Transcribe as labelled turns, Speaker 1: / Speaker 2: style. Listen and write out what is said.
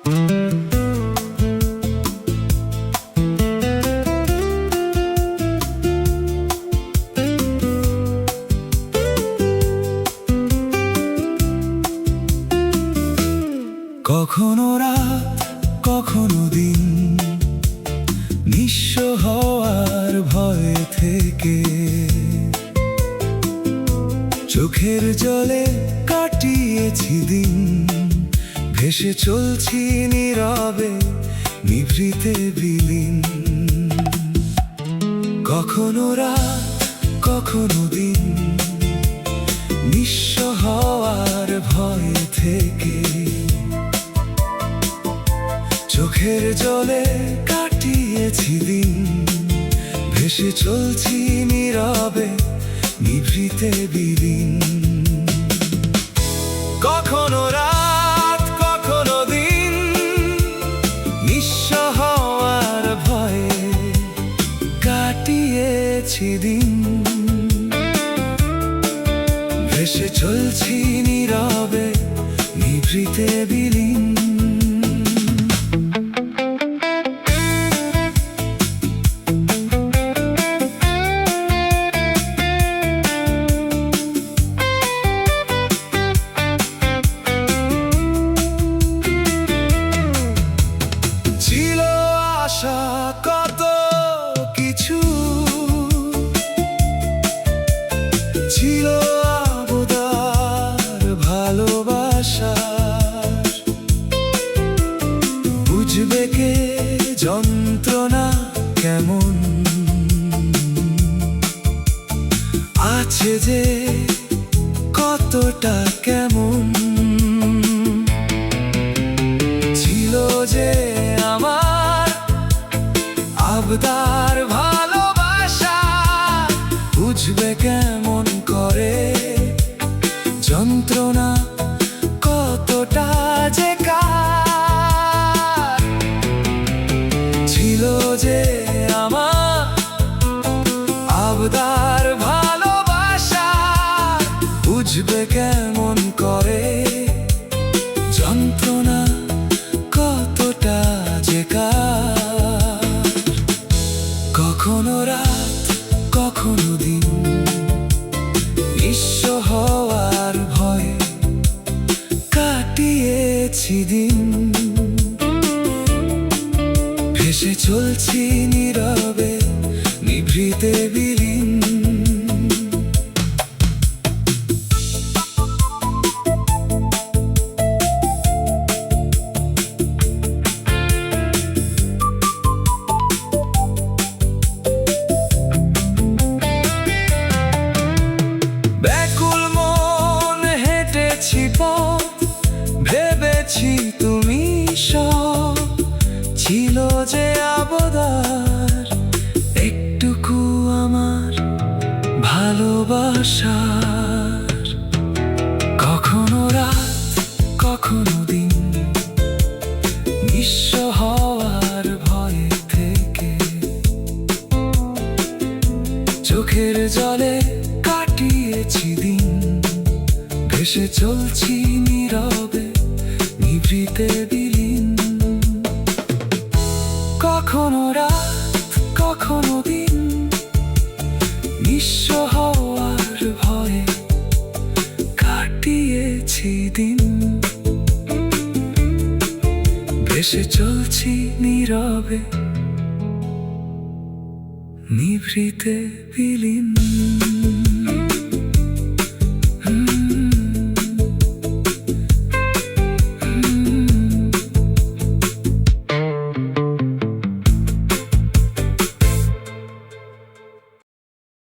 Speaker 1: কখনো রাত কখনো দিন, নিঃস্ব হওয়ার ভয় থেকে চোখের জলে কাটিয়েছি দিন। ভেসে চলছি নীরবে নিভৃতে বিলীন। কখনো রাত কখনো দিন, নিঃস্ব হওয়ার ভয় থেকে চোখের জলে কাটিয়েছি দিন। ভেসে চলছি নীরবে নিভৃতে বিলীন। কখনো রাত কখনো দিন, নিঃস্ব হওয়ার ভয়ে কাটিয়েছি দিন। ভেসে চলছি নীরবে নিভৃতে বিলীন। কত কিছু ছিল, আবদার ভালোবাসা। বুঝবে কে যন্ত্রণা কেমন আছে যে, কতটা কেমন ছিল যে আমার আবদার ভালোবাসা। বুঝবে কেমন করে যন্ত্রণা কতটা যে কার ছিল যে আমার আবদার ভালোবাসা। বুঝবে কেমন করে যন্ত্রণা কতটা যে কার। কখনো রাত কখনো দিন, নিঃস্ব হওয়ার ভয়ে কাটিয়েছি দিন। ভেসে চলছি নীরবে নিভৃতে বিলীন। ভেবেছি তুমি সব ছিল যে আবদার, একটুকু আমার ভালোবাসার। কখনো রাত কখনো দিন, নিঃস্ব হওয়ার ভয়ে থেকে চোখের জলে কাটিয়েছি দিন। ভেসে চলছি নীরবে নিভৃতে বিলীন। কখনো রাত কখনো দিন, নিঃস্ব হওয়ার ভয়ে কাটিয়েছি দিন। ভেসে চলছি নীরবে নিভৃতে বিলীন।